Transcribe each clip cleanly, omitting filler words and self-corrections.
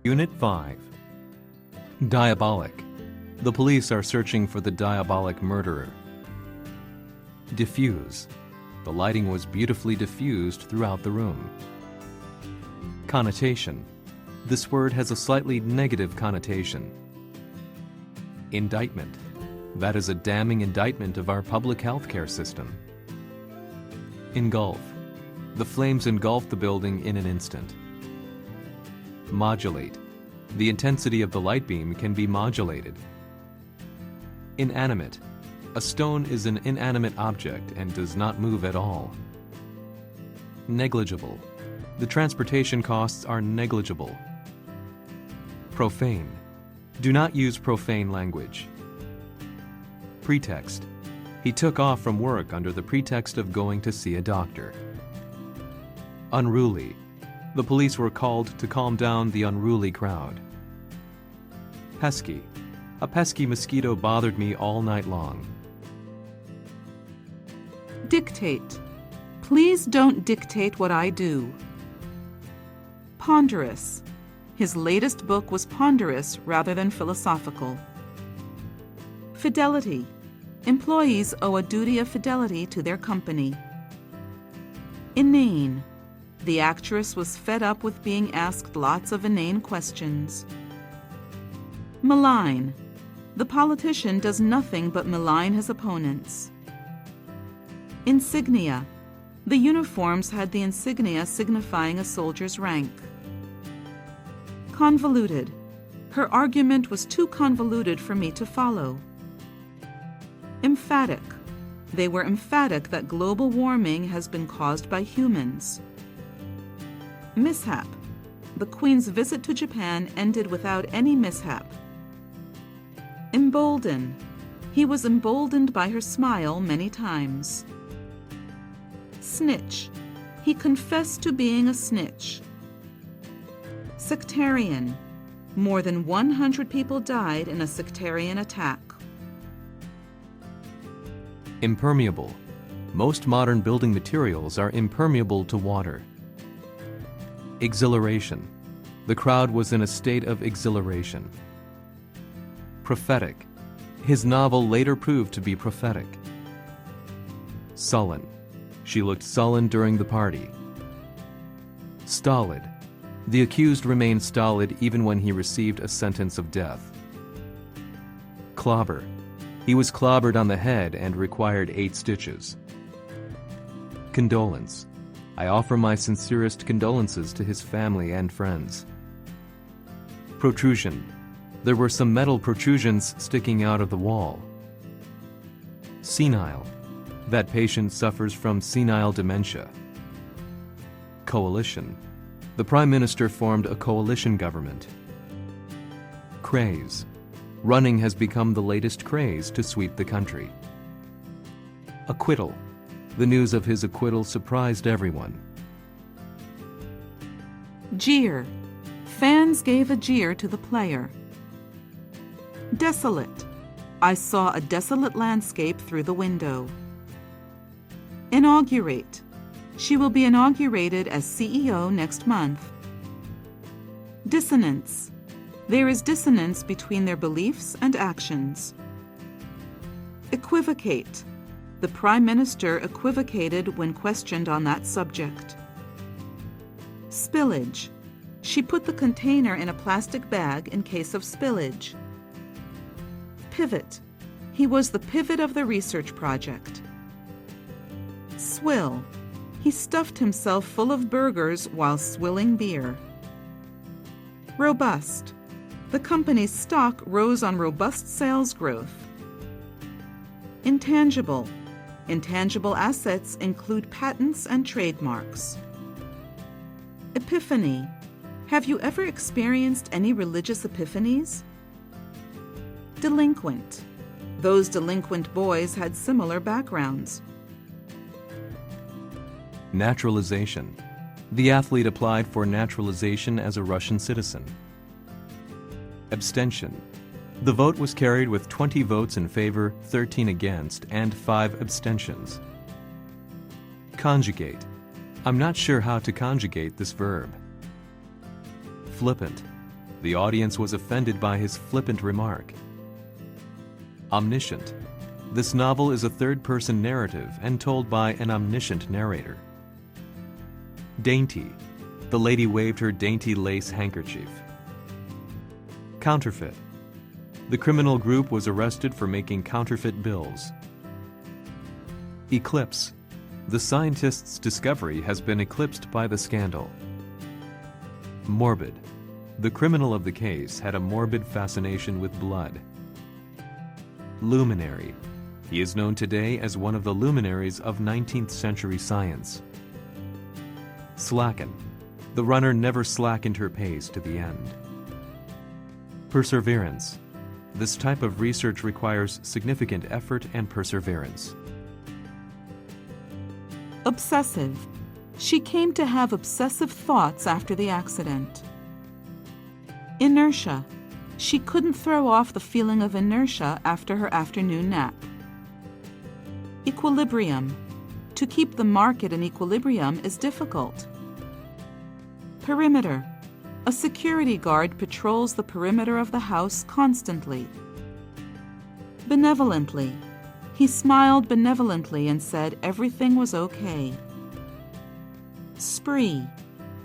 Unit 5. Diabolic. The police are searching for the diabolic murderer. Diffuse. The lighting was beautifully diffused throughout the room. Connotation. This word has a slightly negative connotation. Indictment. That is a damning indictment of our public health care system. Engulf. The flames engulfed the building in an instant. Modulate. The intensity of the light beam can be modulated. Inanimate. A stone is an inanimate object and does not move at all. Negligible. The transportation costs are negligible. Profane. Do not use profane language. Pretext. He took off from work under the pretext of going to see a doctor. Unruly. The police were called to calm down the unruly crowd. Pesky. A pesky mosquito bothered me all night long. Dictate. Please don't dictate what I do. Ponderous. His latest book was ponderous rather than philosophical. Fidelity. Employees owe a duty of fidelity to their company. Inane. The actress was fed up with being asked lots of inane questions. Malign. The politician does nothing but malign his opponents. Insignia. The uniforms had the insignia signifying a soldier's rank. Convoluted. Her argument was too convoluted for me to follow. Emphatic. They were emphatic that global warming has been caused by humans. Mishap. The Queen's visit to Japan ended without any mishap. Embolden. He was emboldened by her smile many times. Snitch. He confessed to being a snitch. Sectarian. More than 100 people died in a sectarian attack. Impermeable. Most modern building materials are impermeable to water. Exhilaration. The crowd was in a state of exhilaration. Prophetic. His novel later proved to be prophetic. Sullen. She looked sullen during the party. Stolid. The accused remained stolid even when he received a sentence of death. Clobber. He was clobbered on the head and required 8 stitches. Condolence. I offer my sincerest condolences to his family and friends. Protrusion. There were some metal protrusions sticking out of the wall. Senile. That patient suffers from senile dementia. Coalition. The Prime Minister formed a coalition government. Craze. Running has become the latest craze to sweep the country. Acquittal. The news of his acquittal surprised everyone. Jeer. Fans gave a jeer to the player. Desolate. I saw a desolate landscape through the window. Inaugurate. She will be inaugurated as CEO next month. Dissonance. There is dissonance between their beliefs and actions. Equivocate. The Prime Minister equivocated when questioned on that subject. Spillage. She put the container in a plastic bag in case of spillage. Pivot. He was the pivot of the research project. Swill. He stuffed himself full of burgers while swilling beer. Robust. The company's stock rose on robust sales growth. Intangible. Intangible assets include patents and trademarks. Epiphany. Have you ever experienced any religious epiphanies? Delinquent. Those delinquent boys had similar backgrounds. Naturalization. The athlete applied for naturalization as a Russian citizen. Abstention. The vote was carried with 20 votes in favor, 13 against, and 5 abstentions. Conjugate. I'm not sure how to conjugate this verb. Flippant. The audience was offended by his flippant remark. Omniscient. This novel is a third-person narrative and told by an omniscient narrator. Dainty. The lady waved her dainty lace handkerchief. Counterfeit. The criminal group was arrested for making counterfeit bills. Eclipse. The scientist's discovery has been eclipsed by the scandal. Morbid. The criminal of the case had a morbid fascination with blood. Luminary. He is known today as one of the luminaries of 19th century science. Slacken. The runner never slackened her pace to the end. Perseverance. This type of research requires significant effort and perseverance. Obsessive. She came to have obsessive thoughts after the accident. Inertia. She couldn't throw off the feeling of inertia after her afternoon nap. Equilibrium. To keep the market in equilibrium is difficult. Perimeter. A security guard patrols the perimeter of the house constantly. Benevolently. He smiled benevolently and said everything was okay. Spree.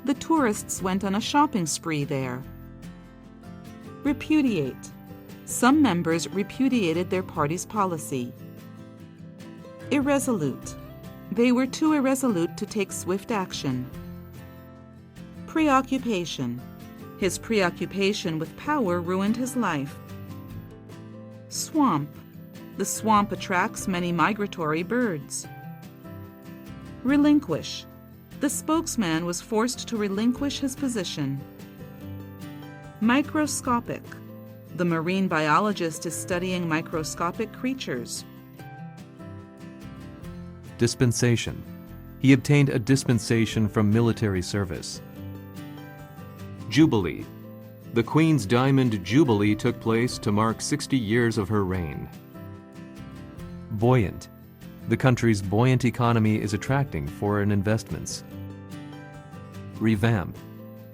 The tourists went on a shopping spree there. Repudiate. Some members repudiated their party's policy. Irresolute. They were too irresolute to take swift action. Preoccupation. His preoccupation with power ruined his life. Swamp. The swamp attracts many migratory birds. Relinquish. The spokesman was forced to relinquish his position. Microscopic. The marine biologist is studying microscopic creatures. Dispensation. He obtained a dispensation from military service. Jubilee. The Queen's Diamond Jubilee took place to mark 60 years of her reign. Buoyant. The country's buoyant economy is attracting foreign investments. Revamp.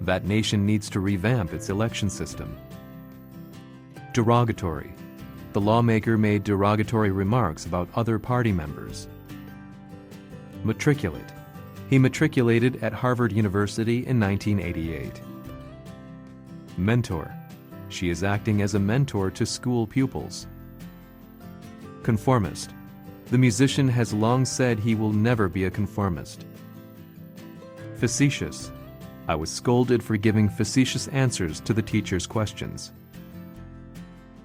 That nation needs to revamp its election system. Derogatory. The lawmaker made derogatory remarks about other party members. Matriculate. He matriculated at Harvard University in 1988. Mentor. She is acting as a mentor to school pupils. Conformist. The musician has long said he will never be a conformist. Facetious. I was scolded for giving facetious answers to the teacher's questions.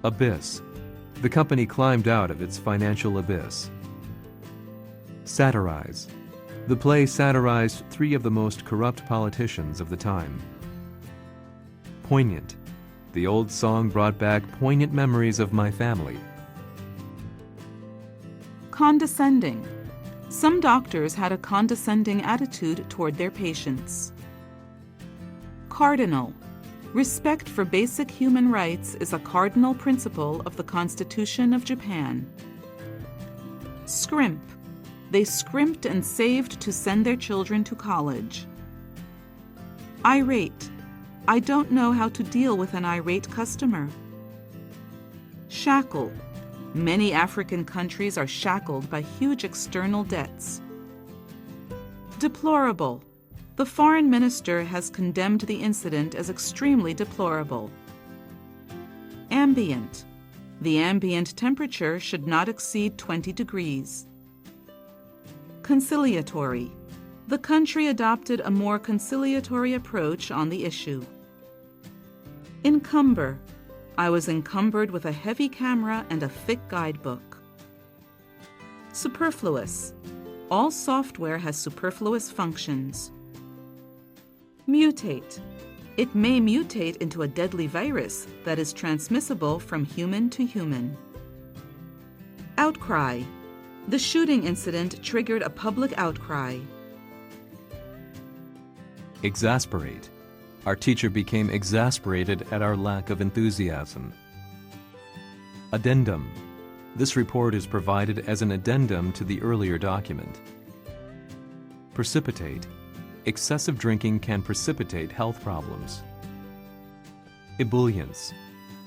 Abyss. The company climbed out of its financial abyss. Satirize. The play satirized three of the most corrupt politicians of the time. Poignant. The old song brought back poignant memories of my family. Condescending. Some doctors had a condescending attitude toward their patients. Cardinal. Respect for basic human rights is a cardinal principle of the Constitution of Japan. Scrimp. They scrimped and saved to send their children to college. Irate. I don't know how to deal with an irate customer. Shackle. Many African countries are shackled by huge external debts. Deplorable. The foreign minister has condemned the incident as extremely deplorable. Ambient. The ambient temperature should not exceed 20 degrees. Conciliatory. The country adopted a more conciliatory approach on the issue. Encumber. I was encumbered with a heavy camera and a thick guidebook. Superfluous. All software has superfluous functions. Mutate. It may mutate into a deadly virus that is transmissible from human to human. Outcry. The shooting incident triggered a public outcry. Exasperate. Our teacher became exasperated at our lack of enthusiasm. Addendum. This report is provided as an addendum to the earlier document. Precipitate. Excessive drinking can precipitate health problems. Ebullience.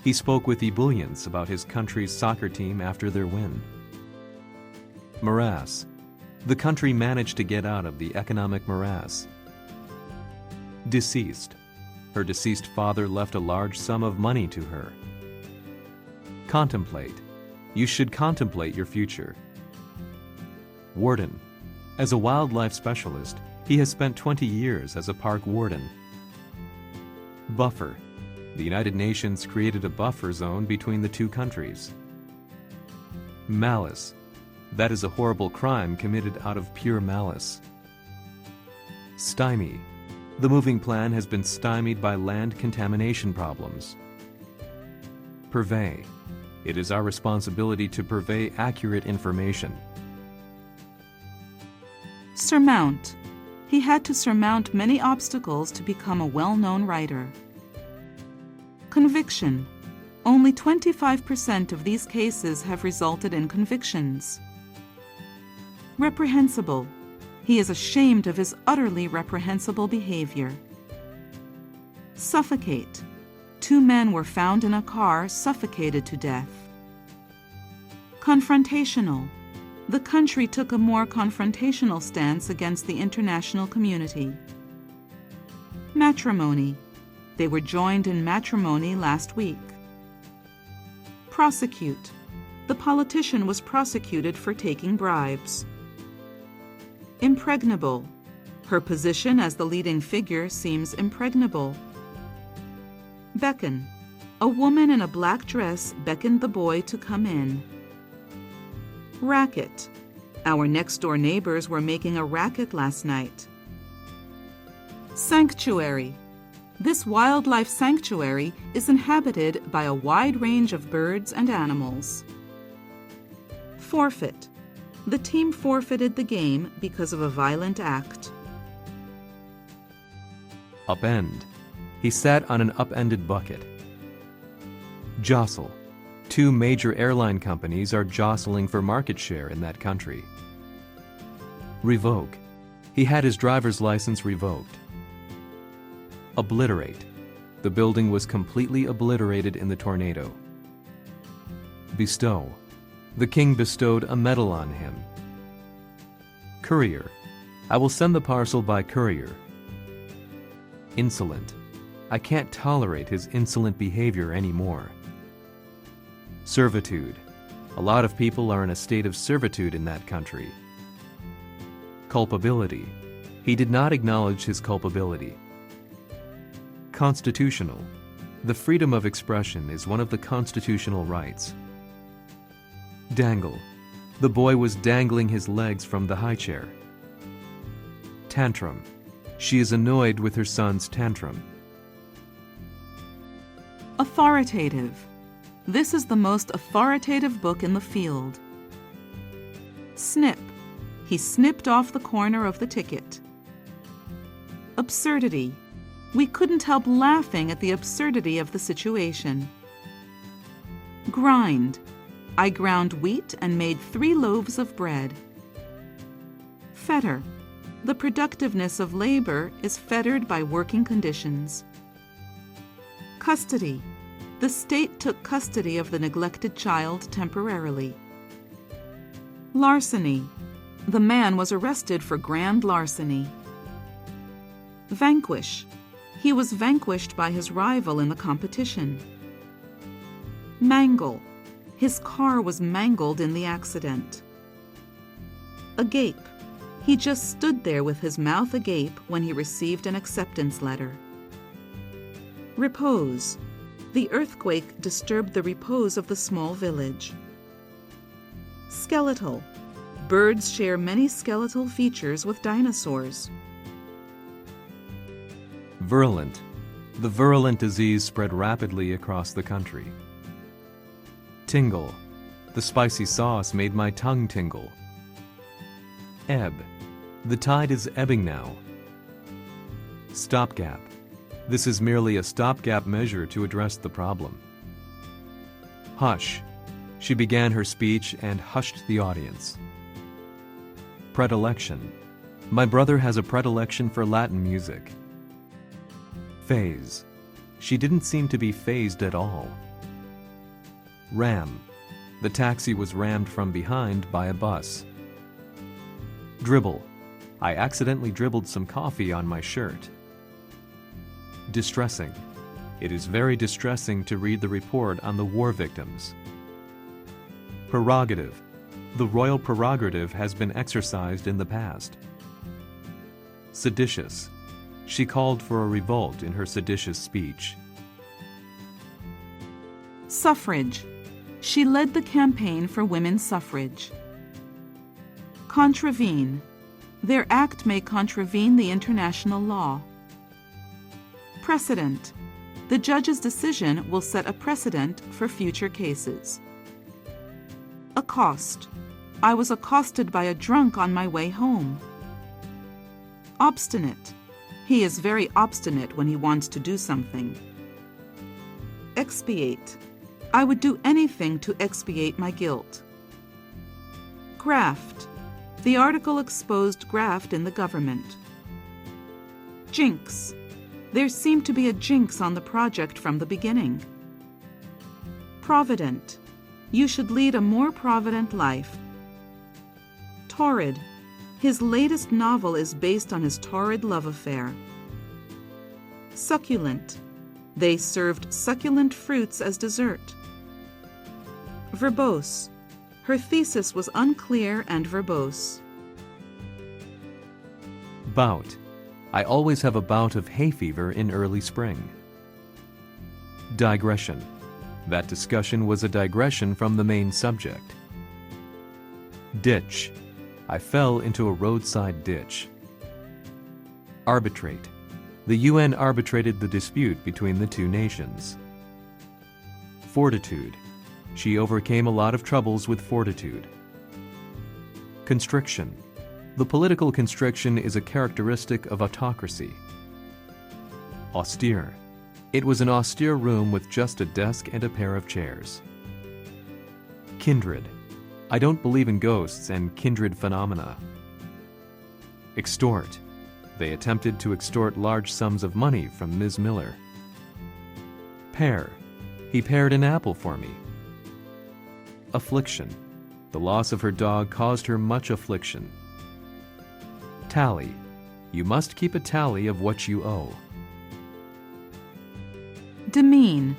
He spoke with ebullience about his country's soccer team after their win. Morass. The country managed to get out of the economic morass. Deceased. Her deceased father left a large sum of money to her. Contemplate. You should contemplate your future. Warden. As a wildlife specialist, he has spent 20 years as a park warden. Buffer. The United Nations created a buffer zone between the two countries. Malice. That is a horrible crime committed out of pure malice. Stymie. The moving plan has been stymied by land contamination problems. Purvey. It is our responsibility to purvey accurate information. Surmount. He had to surmount many obstacles to become a well-known writer. Conviction. Only 25% of these cases have resulted in convictions. Reprehensible. He is ashamed of his utterly reprehensible behavior. Suffocate. 2 men were found in a car suffocated to death. Confrontational. The country took a more confrontational stance against the international community. Matrimony. They were joined in matrimony last week. Prosecute. The politician was prosecuted for taking bribes. Impregnable. Her position as the leading figure seems impregnable. Beckon. A woman in a black dress beckoned the boy to come in. Racket. Our next-door neighbors were making a racket last night. Sanctuary. This wildlife sanctuary is inhabited by a wide range of birds and animals. Forfeit. The team forfeited the game because of a violent act. Upend. He sat on an upended bucket. Jostle. 2 major airline companies are jostling for market share in that country. Revoke. He had his driver's license revoked. Obliterate. The building was completely obliterated in the tornado. Bestow. The king bestowed a medal on him. Courier. I will send the parcel by courier. Insolent. I can't tolerate his insolent behavior anymore. Servitude. A lot of people are in a state of servitude in that country. Culpability. He did not acknowledge his culpability. Constitutional. The freedom of expression is one of the constitutional rights. Dangle. The boy was dangling his legs from the high chair. Tantrum. She is annoyed with her son's tantrum. Authoritative. This is the most authoritative book in the field. Snip. He snipped off the corner of the ticket. Absurdity. We couldn't help laughing at the absurdity of the situation. Grind. I ground wheat and made 3 loaves of bread. Fetter. The productiveness of labor is fettered by working conditions. Custody. The state took custody of the neglected child temporarily. Larceny. The man was arrested for grand larceny. Vanquish. He was vanquished by his rival in the competition. Mangle. His car was mangled in the accident. Agape. He just stood there with his mouth agape when he received an acceptance letter. Repose. The earthquake disturbed the repose of the small village. Skeletal. Birds share many skeletal features with dinosaurs. Virulent. The virulent disease spread rapidly across the country. Tingle. The spicy sauce made my tongue tingle. Ebb. The tide is ebbing now. Stopgap. This is merely a stopgap measure to address the problem. Hush. She began her speech and hushed the audience. Predilection. My brother has a predilection for Latin music. Phase. She didn't seem to be fazed at all. Ram. The taxi was rammed from behind by a bus. Dribble. I accidentally dribbled some coffee on my shirt. Distressing. It is very distressing to read the report on the war victims. Prerogative. The royal prerogative has been exercised in the past. Seditious. She called for a revolt in her seditious speech. Suffrage. She led the campaign for women's suffrage. Contravene. Their act may contravene the international law. Precedent. The judge's decision will set a precedent for future cases. Accost. I was accosted by a drunk on my way home. Obstinate. He is very obstinate when he wants to do something. Expiate. I would do anything to expiate my guilt. Graft. The article exposed graft in the government. Jinx. There seemed to be a jinx on the project from the beginning. Provident. You should lead a more provident life. Torrid. His latest novel is based on his torrid love affair. Succulent. They served succulent fruits as dessert. Verbose. Her thesis was unclear and verbose. Bout. I always have a bout of hay fever in early spring. Digression. That discussion was a digression from the main subject. Ditch. I fell into a roadside ditch. Arbitrate. The UN arbitrated the dispute between the two nations. Fortitude. She overcame a lot of troubles with fortitude. Constriction. The political constriction is a characteristic of autocracy. Austere. It was an austere room with just a desk and a pair of chairs. Kindred. I don't believe in ghosts and kindred phenomena. Extort. They attempted to extort large sums of money from Ms. Miller. Pair. He pared an apple for me. Affliction. The loss of her dog caused her much affliction. Tally. You must keep a tally of what you owe. Demean.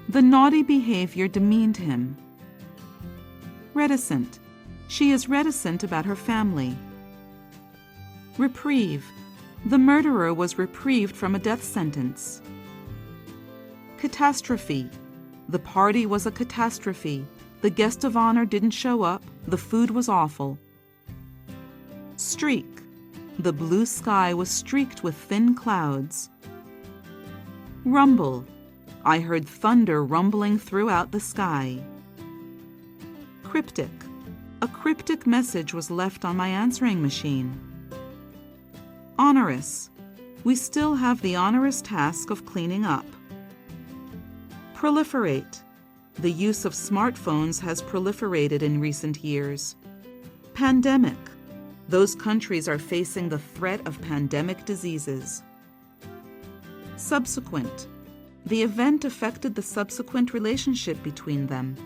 The naughty behavior demeaned him. Reticent. She is reticent about her family. Reprieve. The murderer was reprieved from a death sentence. Catastrophe. The party was a catastrophe. The guest of honor didn't show up. The food was awful. Streak. The blue sky was streaked with thin clouds. Rumble. I heard thunder rumbling throughout the sky. Cryptic. A cryptic message was left on my answering machine. Onerous. We still have the onerous task of cleaning up. Proliferate. The use of smartphones has proliferated in recent years. Pandemic. Those countries are facing the threat of pandemic diseases. Subsequent. The event affected the subsequent relationship between them.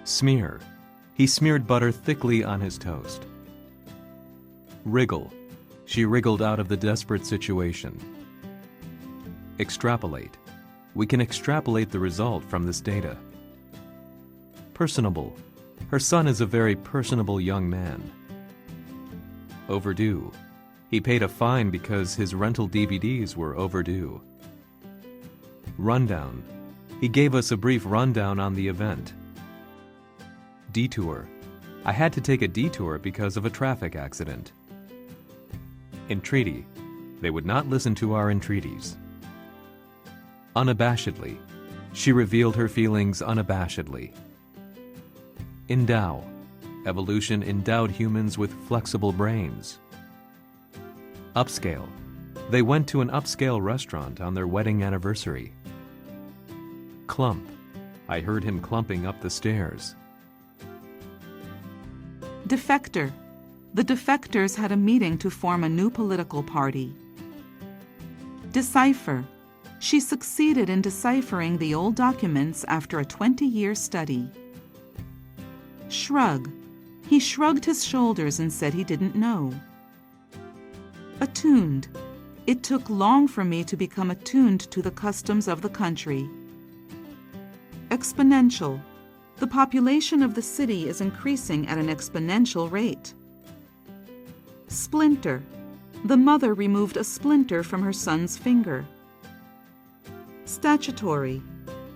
Smear. He smeared butter thickly on his toast. Wriggle. She wriggled out of the desperate situation. Extrapolate. We can extrapolate the result from this data. Personable. Her son is a very personable young man. Overdue. He paid a fine because his rental DVDs were overdue. Rundown. He gave us a brief rundown on the event. Detour. I had to take a detour because of a traffic accident. Entreaty. They would not listen to our entreaties. Unabashedly. She revealed her feelings unabashedly. Endow. Evolution endowed humans with flexible brains. Upscale. They went to an upscale restaurant on their wedding anniversary. Clump. I heard him clumping up the stairs. Defector. The defectors had a meeting to form a new political party. Decipher. She succeeded in deciphering the old documents after a 20-year study. Shrug. He shrugged his shoulders and said he didn't know. Attuned. It took long for me to become attuned to the customs of the country. Exponential. The population of the city is increasing at an exponential rate. Splinter. The mother removed a splinter from her son's finger. Statutory.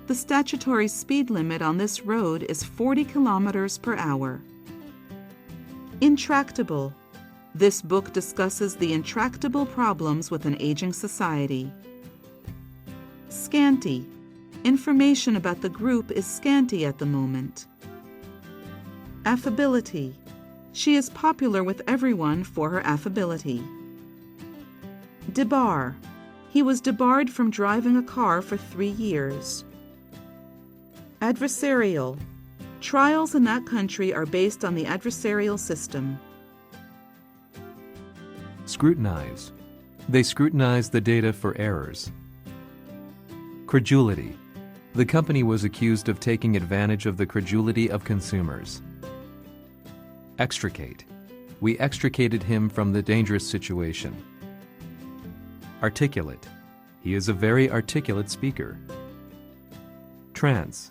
The statutory speed limit on this road is 40 kilometers per hour. Intractable. This book discusses the intractable problems with an aging society. Scanty. Information about the group is scanty at the moment. Affability. She is popular with everyone for her affability. Debar. He was debarred from driving a car for 3 years. Adversarial. Trials in that country are based on the adversarial system. Scrutinize. They scrutinize the data for errors. Credulity. The company was accused of taking advantage of the credulity of consumers. Extricate. We extricated him from the dangerous situation. Articulate. He is a very articulate speaker. Trance.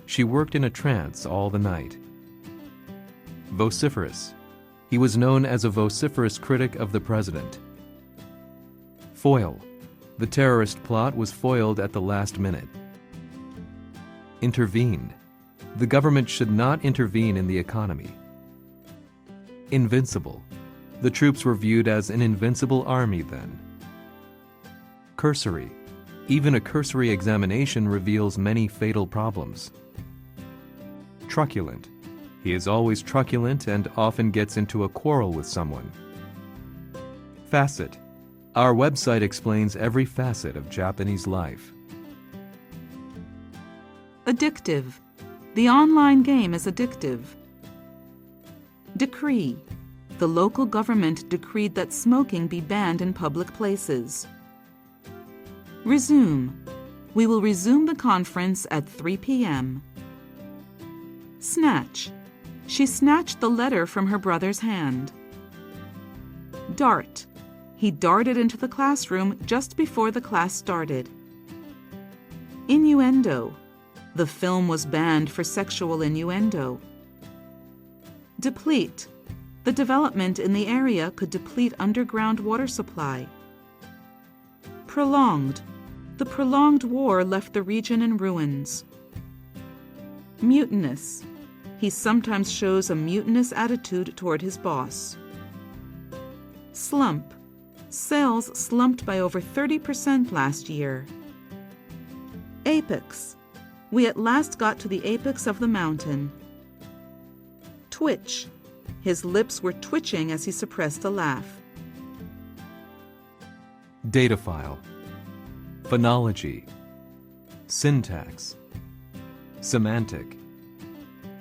She worked in a trance all the night. Vociferous. He was known as a vociferous critic of the president. Foil. The terrorist plot was foiled at the last minute. Intervene. The government should not intervene in the economy. Invincible. The troops were viewed as an invincible army then. Cursory. Even a cursory examination reveals many fatal problems. Truculent. He is always truculent and often gets into a quarrel with someone. Facet. Our website explains every facet of Japanese life. Addictive. The online game is addictive. Decree. The local government decreed that smoking be banned in public places. Resume. We will resume the conference at 3 p.m. Snatch. She snatched the letter from her brother's hand. Dart. He darted into the classroom just before the class started. Innuendo. The film was banned for sexual innuendo. Deplete. The development in the area could deplete underground water supply. Prolonged. The prolonged war left the region in ruins. Mutinous. He sometimes shows a mutinous attitude toward his boss. Slump. Sales slumped by over 30% last year. Apex. We at last got to the apex of the mountain. Twitch. His lips were twitching as he suppressed a laugh. Data file. Phonology. Syntax. Semantic.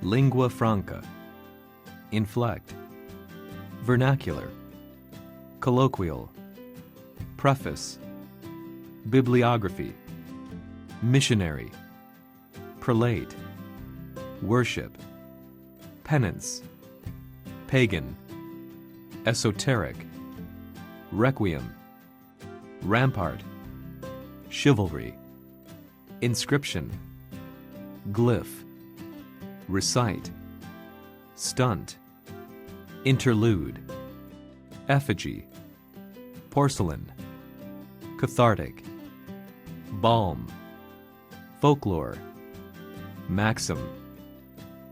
Lingua franca. Inflect. Vernacular. Colloquial. Preface. Bibliography. Missionary. Prelate. Worship. Penance. Pagan. Esoteric. Requiem. Rampart. Chivalry. Inscription. Glyph. Recite. Stunt. Interlude. Effigy. Porcelain. Cathartic. Balm. Folklore. Maxim.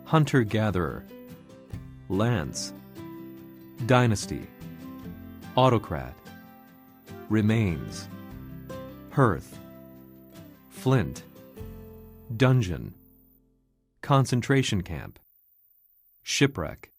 Hunter-gatherer. Lance. Dynasty. Autocrat. Remains. Hearth. Flint. Dungeon. Concentration camp. Shipwreck.